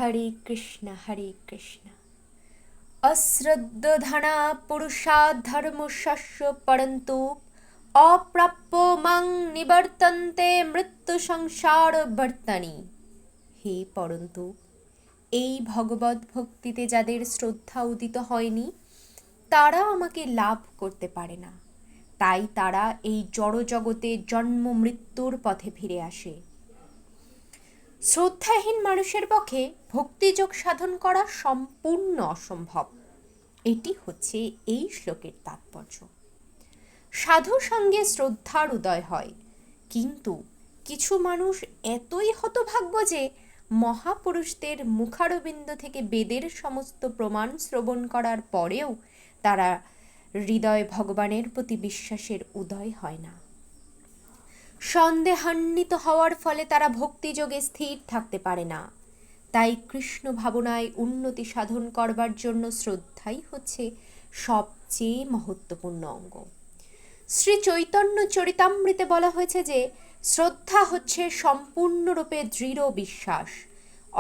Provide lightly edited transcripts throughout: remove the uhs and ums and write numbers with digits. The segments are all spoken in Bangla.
হরে কৃষ্ণ অশ্রদ্ধধনা পুরুষা ধর্মশস্য পরন্তু অপ্রাপ্য মাং নিবর্তন্তে মৃত্যু সংসার বর্তনি। হে পরন্তু, এই ভগবত ভক্তিতে যাদের শ্রদ্ধা উদিত হয়নি তারা আমাকে লাভ করতে পারে না, তাই তারা এই জড় জগতে জন্ম মৃত্যুর পথে ফিরে আসে। শ্রদ্ধাহীন মানুষের পক্ষে ভক্তিযোগ সাধন করা সম্পূর্ণ অসম্ভব। এটি হচ্ছে এই শ্লোকের তাৎপর্য। সাধু সঙ্গে শ্রদ্ধার উদয় হয়, কিন্তু কিছু মানুষ এতই হতভাগ্য যে মহাপুরুষদের মুখারবিন্দ থেকে বেদের সমস্ত প্রমাণ শ্রবণ করার পরেও তারা হৃদয় ভগবানের প্রতি বিশ্বাসের উদয় হয় না। সন্দেহান্বিত হওয়ার ফলে তারা ভক্তিযোগে স্থির থাকতে পারে না। তাই কৃষ্ণ ভাবনায় উন্নতি সাধন করবার জন্য শ্রদ্ধাই হচ্ছে সবচেয়ে মহত্বপূর্ণ অঙ্গ। শ্রী চৈতন্য চরিতামৃতে বলা হয়েছে যে শ্রদ্ধা হচ্ছে সম্পূর্ণরূপে দৃঢ় বিশ্বাস,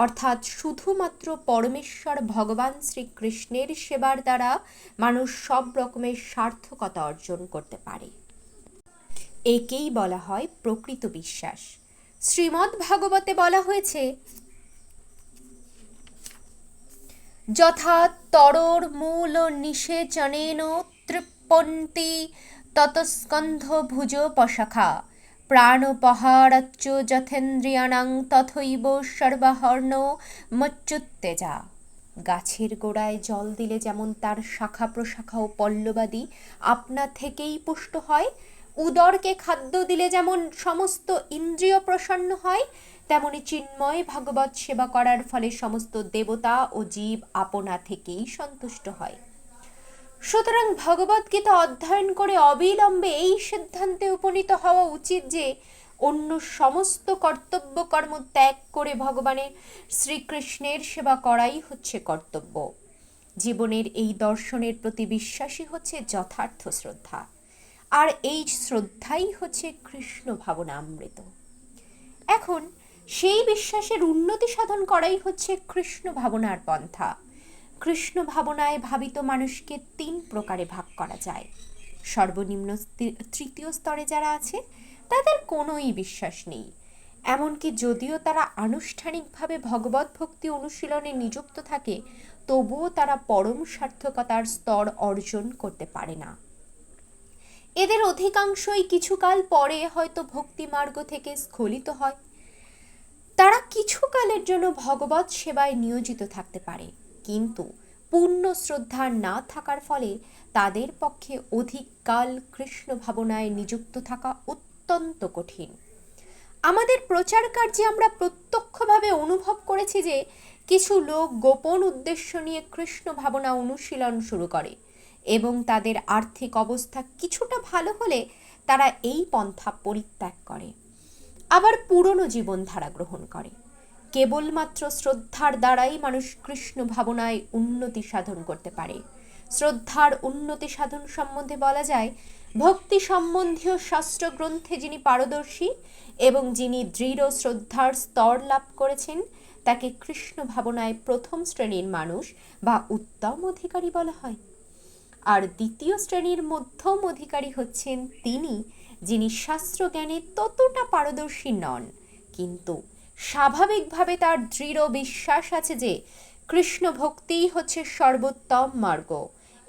অর্থাৎ শুধুমাত্র পরমেশ্বর ভগবান শ্রীকৃষ্ণের সেবার দ্বারা মানুষ সব রকমের সার্থকতা অর্জন করতে পারে। একেই বলা হয় প্রকৃত বিশ্বাস। শ্রীমদ্ ভাগবতে বলা হয়েছে, যথা তরোর মূল নিষেচনেন তৃপ্পন্তি ততস্কন্ধ ভুজ পশাখা প্রাণোপহারাচ্চ যথেন্দ্রিয়াণাং তথৈব সর্বাহর্ণ মচ্যুত্তেজা। গাছের গোড়ায় জল দিলে যেমন তার শাখা প্রশাখা ও পল্লবাদি আপনা থেকেই পুষ্ট হয়, উদরকে খাদ্য দিলে যেমন সমস্ত ইন্দ্রিয় প্রসন্ন হয়, তেমনি চিন্ময় ভাগবত সেবা করার ফলে সমস্ত দেবতা ও জীব আপনা থেকেই সন্তুষ্ট হয়। সুতরাং ভগবদ্গীতা অধ্যয়ন করে অবিলম্বে এই সিদ্ধান্তে উপনীত হওয়া উচিত যে অন্য সমস্ত কর্তব্য কর্ম ত্যাগ করে ভগবানের শ্রীকৃষ্ণের সেবা করাই হচ্ছে কর্তব্য। জীবনের এই দর্শনের প্রতি বিশ্বাসই হচ্ছে যথার্থ শ্রদ্ধা, আর এই শ্রদ্ধাই হচ্ছে কৃষ্ণ ভাবনামৃত। এখন সেই বিশ্বাসের উন্নতি সাধন করাই হচ্ছে কৃষ্ণ ভাবনার পন্থা। কৃষ্ণ ভাবনায় ভাবিত মানুষকে 3 প্রকারে ভাগ করা যায়। সর্বনিম্ন তৃতীয় স্তরে যারা আছে তাদের কোনোই বিশ্বাস নেই, এমনকি যদিও তারা আনুষ্ঠানিকভাবে ভগবত ভক্তি অনুশীলনে নিযুক্ত থাকে তবুও তারা পরম সার্থকতার স্তর অর্জন করতে পারে না। এদের অধিকাংশই কিছুকাল পরে হয়তো ভক্তি মার্গ থেকে স্খলিত হয়। তারা কিছুকালের জন্য ভগবত সেবায় নিয়োজিত থাকতে পারে, কিন্তু পূর্ণ শ্রদ্ধা না থাকার ফলে তাদের পক্ষে অধিক কাল কৃষ্ণ ভাবনায় নিযুক্ত থাকা অত্যন্ত কঠিন। আমাদের প্রচার কার্যে আমরা প্রত্যক্ষভাবে অনুভব করেছি যে কিছু লোক গোপন উদ্দেশ্য নিয়ে কৃষ্ণ ভাবনা অনুশীলন শুরু করে এবং তাদের আর্থিক অবস্থা কিছুটা ভালো হলে তারা এই পন্থা পরিত্যাগ করে, আবার পুরনো জীবনধারা গ্রহণ করে। কেবলমাত্র শ্রদ্ধার দ্বারাই মানুষ কৃষ্ণ ভাবনায় উন্নতি সাধন করতে পারে। শ্রদ্ধার উন্নতি সাধন সম্বন্ধে বলা যায়, ভক্তি সম্বন্ধীয় শাস্ত্র গ্রন্থে যিনি পারদর্শী এবং যিনি দৃঢ় শ্রদ্ধার স্তর লাভ করেছেন তাকে কৃষ্ণ ভাবনায় প্রথম শ্রেণীর মানুষ বা উত্তম অধিকারী বলা হয়। আর দ্বিতীয় শ্রেণীর মধ্যম অধিকারী হচ্ছেন তিনি যিনি শাস্ত্র জ্ঞানে ততটা পারদর্শী নন, কিন্তু স্বাভাবিকভাবে তার দৃঢ় বিশ্বাস আছে যে কৃষ্ণ ভক্তিই হচ্ছে সর্বোত্তম মার্গ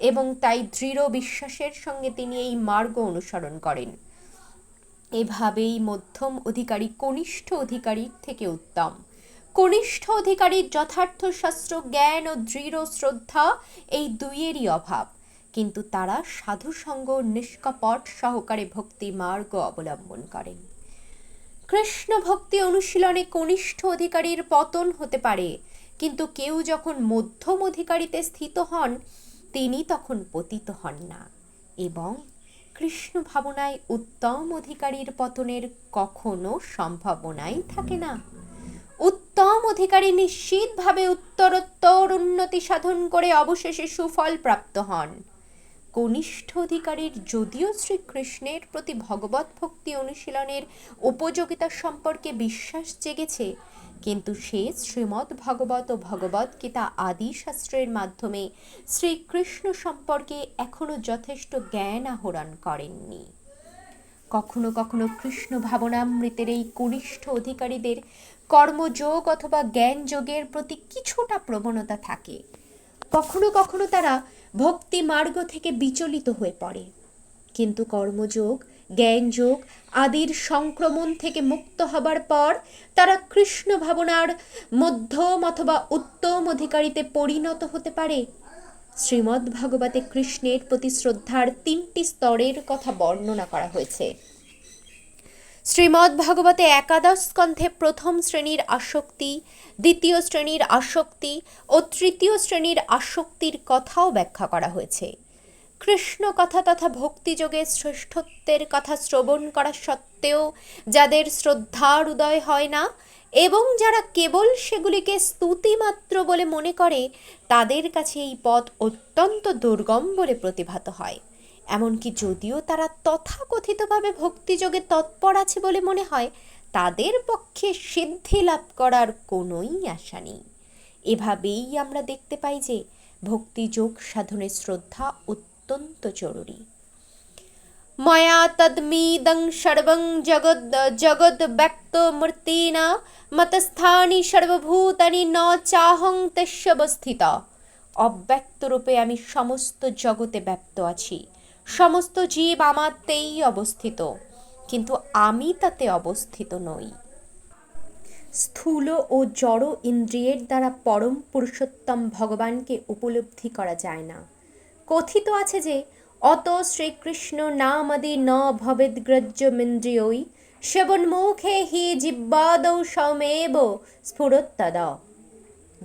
এবং তাই দৃঢ় বিশ্বাসের সঙ্গে তিনি এই মার্গ অনুসরণ করেন। এভাবেই মধ্যম অধিকারী কনিষ্ঠ অধিকারীর থেকে উত্তম। কনিষ্ঠ অধিকারীর যথার্থ শাস্ত্র জ্ঞান ও দৃঢ় শ্রদ্ধা এই দুইয়েরই অভাব, কিন্তু তারা সাধুসঙ্গ নিষ্কপট সহকারে ভক্তি মার্গ অবলম্বন করেন। কৃষ্ণ ভক্তি অনুশীলনে কনিষ্ঠ অধিকারীর পতন হতে পারে, কিন্তু কেউ যখন মধ্যম অধিকারীতে স্থিত হন তিনি তখন পতিত হন না, এবং কৃষ্ণ ভাবনায় উত্তম অধিকারীর পতনের কখনো সম্ভাবনাই থাকে না। উত্তম অধিকারী নিশ্চিতভাবে উত্তরোত্তর উন্নতি সাধন করে অবশেষে সুফল প্রাপ্ত হন। কনিষ্ঠ অধিকারীর যদিও শ্রীকৃষ্ণের প্রতি ভগবত ভক্তি অনুশীলনের উপযোগিতা সম্পর্কে বিশ্বাস জেগেছে, কিন্তু সে শ্রীমদ্ ভাগবত ও ভগবদ্গীতা আদি শাস্ত্রের মাধ্যমে শ্রীকৃষ্ণ সম্পর্কে এখনও যথেষ্ট জ্ঞান আহরণ করেননি। কখনো কখনো কৃষ্ণ ভাবনামৃতের এই কনিষ্ঠ অধিকারীদের কর্মযোগ অথবা জ্ঞান যোগের প্রতি কিছুটা প্রবণতা থাকে। কখনো কখনো তারা ভক্তি মার্গ থেকে বিচলিত হয়ে পড়ে, কিন্তু কর্মযোগ, জ্ঞানযোগ আদির সংক্রমণ থেকে মুক্ত হবার পর তারা কৃষ্ণ ভাবনার মধ্যম অথবা উত্তম অধিকারীতে পরিণত হতে পারে। শ্রীমদ্ ভাগবতে কৃষ্ণের প্রতি শ্রদ্ধার 3টি স্তরের কথা বর্ণনা করা হয়েছে। শ্রীমদ্ ভাগবতে একাদশ স্কন্ধে প্রথম শ্রেণীর আসক্তি, দ্বিতীয় শ্রেণীর আসক্তি ও তৃতীয় শ্রেণীর আসক্তির কথাও ব্যাখ্যা করা হয়েছে। কৃষ্ণ কথা তথা ভক্তিযোগের শ্রেষ্ঠত্বের কথা শ্রবণ করা সত্ত্বেও যাদের শ্রদ্ধার উদয় হয় না এবং যারা কেবল সেগুলিকে স্তুতিমাত্র বলে মনে করে, তাদের কাছে এই পথ অত্যন্ত দুর্গম বলে প্রতিভাত হয়। এমনকি যদিও তারা তথাকথিতভাবে ভক্তিযোগে তৎপর আছে বলে মনে হয়, তাদের পক্ষে সিদ্ধি লাভ করার কোনোই আশা নেই। এভাবেই আমরা দেখতে পাই যে ভক্তিযোগ সাধনের শ্রদ্ধা অত্যন্ত জরুরি। ময়া তদ্মিদং সর্বং জগদ ব্যক্ত মূর্তিনা মতস্থানি সর্বভূতানি ন চাহং তস্যবস্থিতা। অব্যক্ত রূপে আমি সমস্ত জগতে ব্যপ্ত আছি, সমস্ত জীব আমাতেই অবস্থিত, কিন্তু আমি তাতে অবস্থিত নই। স্থূল ও জড় ইন্দ্রিয়ের দ্বারা পরম পুরুষোত্তম ভগবানকে উপলব্ধি করা যায় না। কথিত আছে যে অত শ্রীকৃষ্ণ নামাদি ন ভবেদ্গ্রহ্যমিন্দ্রিয়ৈ সেবন্মুখে হি জিহ্বাদৌ সমেব স্ফুরত্তদা।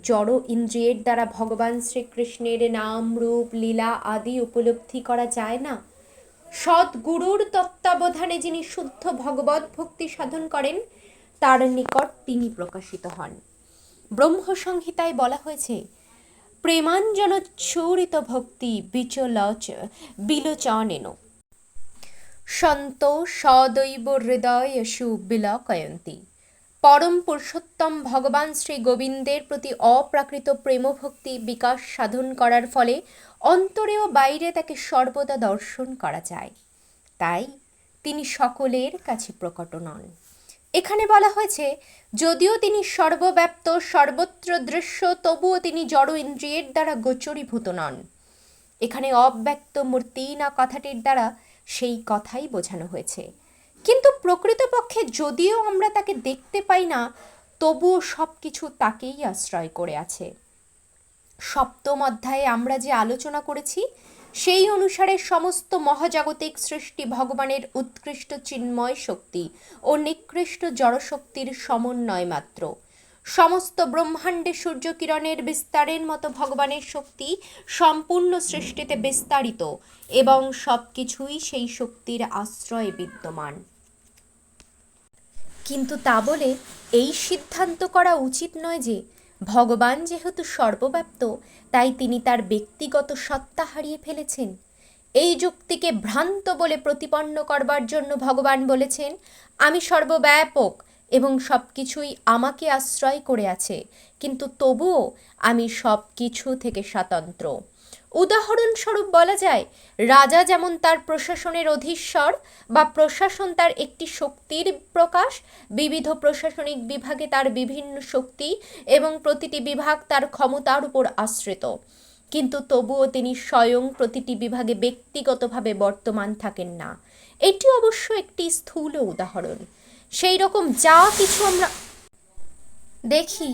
জড় ইন্দ্রিয়ের দ্বারা ভগবান শ্রীকৃষ্ণের নাম, রূপ, লীলা আদি উপলব্ধি করা যায় না। সদ্গুরুর তত্ত্বাবধানে যিনি শুদ্ধ ভগবত ভক্তি সাধন করেন, তার নিকট তিনি প্রকাশিত হন। ব্রহ্মসংহিতায় বলা হয়েছে, প্রেমাঞ্জনচ্ছুরিত ভক্তি বিলোচনেন সন্ত সদৈব হৃদয়েষু বিলকয়ন্তি। পরম পুরুষোত্তম ভগবান শ্রী গোবিন্দের প্রতি অপ্রাকৃত প্রেমভক্তি বিকাশ সাধন করার ফলে অন্তরে ও বাইরে তাকে সর্বদা দর্শন করা যায়। তাই তিনি সকলের কাছে প্রকট নন। এখানে বলা হয়েছে, যদিও তিনি সর্বব্যাপ্ত, সর্বত্র দৃশ্য, তবুও তিনি জড় ইন্দ্রিয়ের দ্বারা গোচরীভূত নন। এখানে অব্যক্ত মূর্তি না কথাটির দ্বারা সেই কথাই বোঝানো হয়েছে। কিন্তু প্রকৃতপক্ষে যদিও আমরা তাকে দেখতে পাই না, তবুও সব কিছু তাকেই আশ্রয় করে আছে। সপ্তম অধ্যায়ে আমরা যে আলোচনা করেছি, সেই অনুসারে সমস্ত মহাজাগতিক সৃষ্টি ভগবানের উৎকৃষ্ট চিন্ময় শক্তি ও নিকৃষ্ট জড়শক্তির সমন্বয় মাত্র। সমস্ত ব্রহ্মাণ্ডে সূর্যকিরণের বিস্তারের মতো ভগবানের শক্তি সম্পূর্ণ সৃষ্টিতে বিস্তারিত এবং সব কিছুই সেই শক্তির আশ্রয়ে বিদ্যমান। কিন্তু তা বলে এই সিদ্ধান্ত করা উচিত নয় যে ভগবান যেহেতু সর্বব্যাপ্ত, তাই তিনি তার ব্যক্তিগত সত্তা হারিয়ে ফেলেছেন। এই যুক্তিকে ভ্রান্ত বলে প্রতিপন্ন করবার জন্য ভগবান বলেছেন, আমি সর্বব্যাপক এবং সব কিছুই আমাকে আশ্রয় করে আছে, কিন্তু তবুও আমি সব কিছু থেকে স্বতন্ত্র। উদাহরণস্বরূপ বলা যায়, রাজা যেমন তার প্রশাসনের অধীশ্বর বা প্রশাসন তার একটি শক্তির প্রকাশ, বিবিধ প্রশাসনিক বিভাগে তার বিভিন্ন শক্তি এবং প্রতিটি বিভাগ তার ক্ষমতার উপর আশ্রিত, কিন্তু তবুও তিনি স্বয়ং প্রতিটি বিভাগে ব্যক্তিগতভাবে বর্তমান থাকেন না। এটি অবশ্য একটি স্থূল উদাহরণ। সেই রকম যা কিছু আমরা দেখি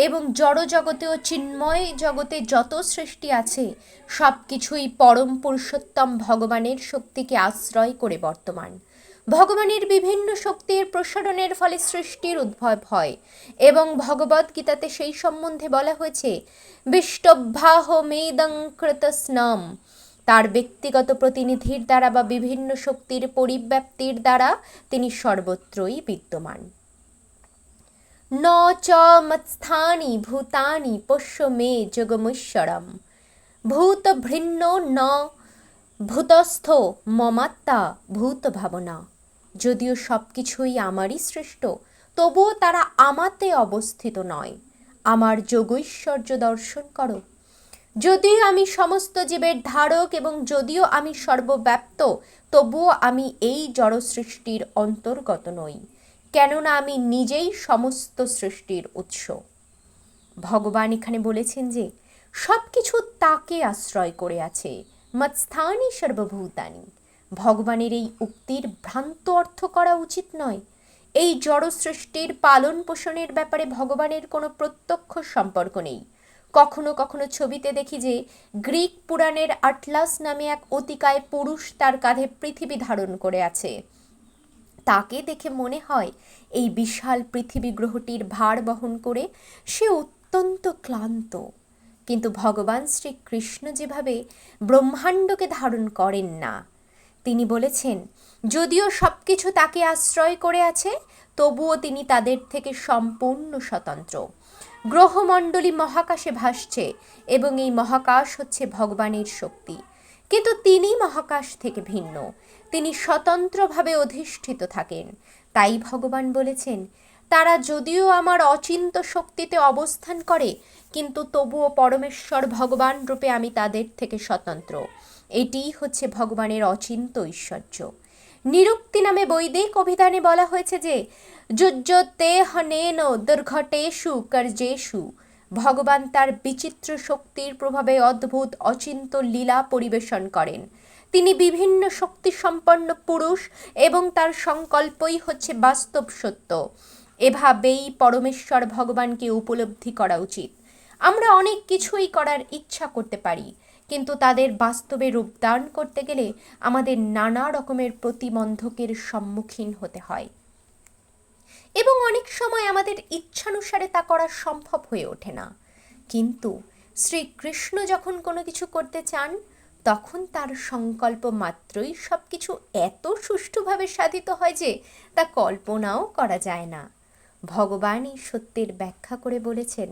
এবং জড় জগতে ও চিন্ময় জগতে যত সৃষ্টি আছে, সব কিছুই পরম পুরুষোত্তম ভগবানের শক্তিকে আশ্রয় করে বর্তমান। ভগবানের বিভিন্ন শক্তির প্রসারণের ফলে সৃষ্টির উদ্ভব হয় এবং ভগবদ্গীতাতে সেই সম্বন্ধে বলা হয়েছে, বিষ্টভ্যাহ মেদং কৃতস্নাম। তার ব্যক্তিগত প্রতিনিধির দ্বারা বা বিভিন্ন শক্তির পরিব্যাপ্তির দ্বারা তিনি সর্বত্রই বিদ্যমান। ন চ মৎস্থানি ভূতানি পশ্য মে যোগমৈশ্বরম ভূতভৃন্ন ন ভূতস্থ মমাত্মা ভূত ভাবনা। যদিও সব কিছুই আমারই সৃষ্ট, তবুও তারা আমাতে অবস্থিত নয়। আমার যোগৈশ্বর্য দর্শন করো। যদিও আমি সমস্ত জীবের ধারক এবং যদিও আমি সর্বব্যাপ্ত, তবুও আমি এই জড় সৃষ্টির অন্তর্গত নই, কেননা আমি নিজেই সমস্ত সৃষ্টির উৎস। ভগবান এখানে বলেছেন যে সব কিছু তাকে আশ্রয় করে আছে। মৎস্থানি সর্বভূতানি। ভগবানের এই উক্তির ভ্রান্ত অর্থ করা উচিত নয়। এই জড় সৃষ্টির পালন পোষণের ব্যাপারে ভগবানের কোনো প্রত্যক্ষ সম্পর্ক নেই। কখনো কখনো ছবিতে দেখি যে গ্রিক পুরাণের আটলাস নামে এক অতিকায় পুরুষ তার কাঁধে পৃথিবী ধারণ করে আছে। তাকে দেখে মনে হয় এই বিশাল পৃথিবী গ্রহটির ভার বহন করে সে অত্যন্ত ক্লান্ত। কিন্তু ভগবান শ্রীকৃষ্ণ যেভাবে ব্রহ্মাণ্ডকে ধারণ করেন না, তিনি বলেছেন যদিও সব কিছু তাকে আশ্রয় করে আছে, তবুও তিনি তাদের থেকে সম্পূর্ণ স্বতন্ত্র। গ্রহমণ্ডলী মহাকাশে ভাসছে এবং এই মহাকাশ হচ্ছে ভগবানের শক্তি, কিন্তু তিনি মহাকাশ থেকে ভিন্ন। তিনি স্বতন্ত্রভাবে অধিষ্ঠিত থাকেন। তাই ভগবান বলেছেন তারা যদিও আমার অচিন্ত শক্তিতে অবস্থান করে, কিন্তু তবুও পরমেশ্বর ভগবান রূপে আমি তাদের থেকে স্বতন্ত্র। এটিই হচ্ছে ভগবানের অচিন্ত ঐশ্বর্য। নিরুক্তি নামে বৈদিক অভিধানে বলা হয়েছে যে যুজ্যতে হনেন দুর্ঘটেষু কার্যেষু। ভগবান তার বিচিত্র শক্তির প্রভাবে অদ্ভুত অচিন্ত লীলা পরিবেশন করেন। তিনি বিভিন্ন শক্তি সম্পন্ন পুরুষ এবং তার সংকল্পই হচ্ছে বাস্তব সত্য। এভাবেই পরমেশ্বর ভগবানকে উপলব্ধি করা উচিত। আমরা অনেক কিছুই করার ইচ্ছা করতে পারি, কিন্তু তাদের বাস্তবে রূপদান করতে গেলে আমাদের নানা রকমের প্রতিবন্ধকের সম্মুখীন হতে হয় এবং অনেক সময় আমাদের ইচ্ছানুসারে তা করা সম্ভব হয়ে ওঠে না। কিন্তু শ্রীকৃষ্ণ যখন কোনো কিছু করতে চান, তখন তার সংকল্প মাত্রই সব কিছু এত সুষ্ঠুভাবে সাধিত হয় যে তা কল্পনাও করা যায় না। ভগবান এই সত্যের ব্যাখ্যা করে বলেছেন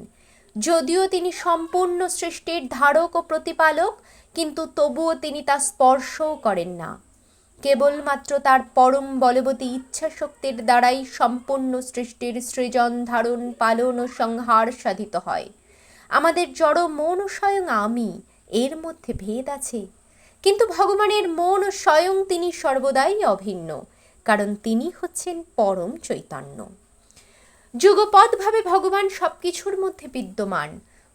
যদিও তিনি সম্পূর্ণ সৃষ্টির ধারক ও প্রতিপালক, কিন্তু তবুও তিনি তা স্পর্শও করেন না। কেবলমাত্র তার পরম বলবতী ইচ্ছা শক্তির দ্বারাই সম্পূর্ণ সৃষ্টির সৃজন, ধারণ, পালন ও সংহার সাধিত হয়। আমাদের জড় মন ও স্বয়ং আমি, এর মধ্যে ভেদ আছে, কিন্তু ভগবানের মন ও স্বয়ং তিনি সর্বদাই অভিন্ন, কারণ তিনি হচ্ছেন পরম চৈতন্য। যুগপৎভাবে ভগবান সব কিছুর মধ্যে বিদ্যমান,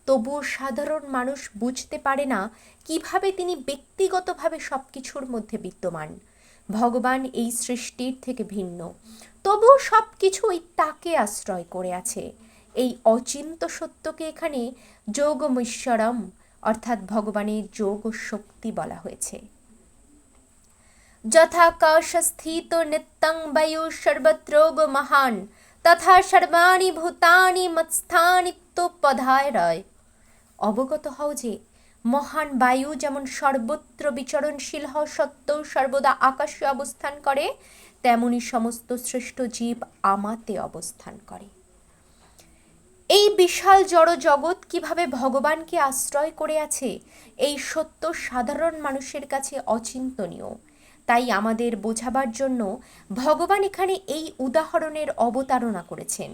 তবুও সাধারণ মানুষ বুঝতে পারে না কিভাবে তিনি ব্যক্তিগতভাবে সব কিছুর মধ্যে বিদ্যমান। ভগবান এই সৃষ্টির থেকে ভিন্ন, তবুও সব কিছুই তাকে আশ্রয় করে আছে। এই অচিন্ত সত্যকে এখানে যোগমৈশ্বরম অর্থাৎ ভগবানের যোগ ও শক্তি বলা হয়েছে। যথাকাশ স্থিত নিত্যং বায়ু সর্বত্রোগ মহান, তথা সর্বাণি ভূতানি মৎস্থানিত্যপধায় রয়। অবগত হও যে মহান বায়ু যেমন সর্বত্র বিচরণশীল হওয়া সত্ত্বেও সর্বদা আকাশে অবস্থান করে, তেমনি সমস্ত শ্রেষ্ঠ জীব আমাতে অবস্থান করে। এই বিশাল জড় জগৎ কিভাবে ভগবানকে আশ্রয় করে আছে, এই সত্য সাধারণ মানুষের কাছে অচিন্তনীয়। তাই আমাদের বোঝাবার জন্য ভগবান এখানে এই উদাহরণের অবতারণা করেছেন।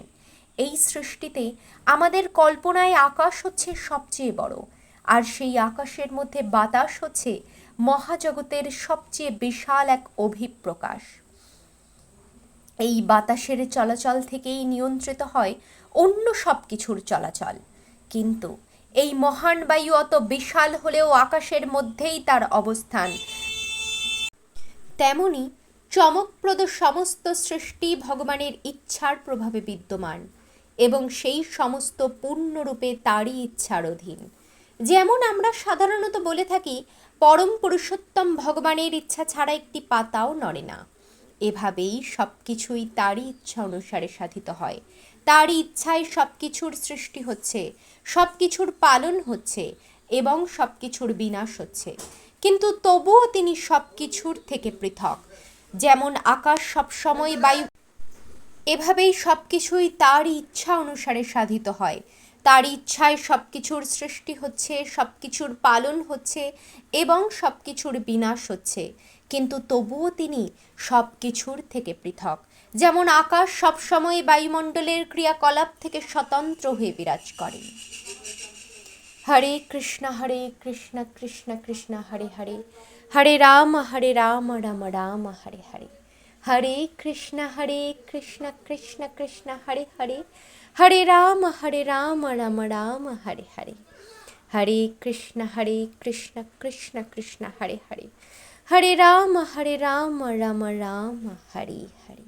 এই সৃষ্টিতে আমাদের কল্পনায় আকাশ হচ্ছে সবচেয়ে বড়, আর সেই আকাশের মধ্যে বাতাস হচ্ছে মহাজগতের সবচেয়ে বিশাল এক অভিপ্রকাশ। এই বাতাসের চলাচল থেকেই নিয়ন্ত্রিত হয় অন্য সব কিছুর চলাচল। কিন্তু এই মহান বায়ু অত বিশাল হলেও আকাশের মধ্যেই তার অবস্থান। তেমনি চমকপ্রদ সমস্ত সৃষ্টি ভগবানের ইচ্ছার প্রভাবে বিদ্যমান এবং সেই সমস্ত পূর্ণরূপে তারই ইচ্ছার অধীন। যেমন আমরা সাধারণত বলে থাকি পরম পুরুষোত্তম ভগবানের ইচ্ছা ছাড়া একটি পাতাও নড়ে না, এভাবেই সব কিছুই তারই ইচ্ছা অনুসারে সাধিত হয়। তারই ইচ্ছায় সব কিছুর সৃষ্টি হচ্ছে, সব কিছুর পালন হচ্ছে এবং সব কিছুর বিনাশ হচ্ছে। কিন্তু তবুও তিনি সব কিছুর থেকে পৃথক। যেমন আকাশ সবসময় বায়ু, এভাবেই সব কিছুই তারই ইচ্ছা অনুসারে সাধিত হয়। তার ইচ্ছায় সব কিছুর সৃষ্টি হচ্ছে, সব কিছুর পালন হচ্ছে এবং সব কিছুর বিনাশ হচ্ছে, কিন্তু তবুও তিনি সব কিছুর থেকে পৃথক। যেমন আকাশ সবসময় বায়ুমণ্ডলের ক্রিয়াকলাপ থেকে স্বতন্ত্র হয়ে বিরাজ করেন। হরে কৃষ্ণ কৃষ্ণ কৃষ্ণ হরে হরে, হরে রাম রাম রাম হরে হরে, হরে কৃষ্ণ কৃষ্ণ কৃষ্ণ হরে হরে, হরে রাম রাম রাম হরে হরে, হরে কৃষ্ণ কৃষ্ণ কৃষ্ণ হরে হরে, হরে রাম রাম রাম হরে হরে।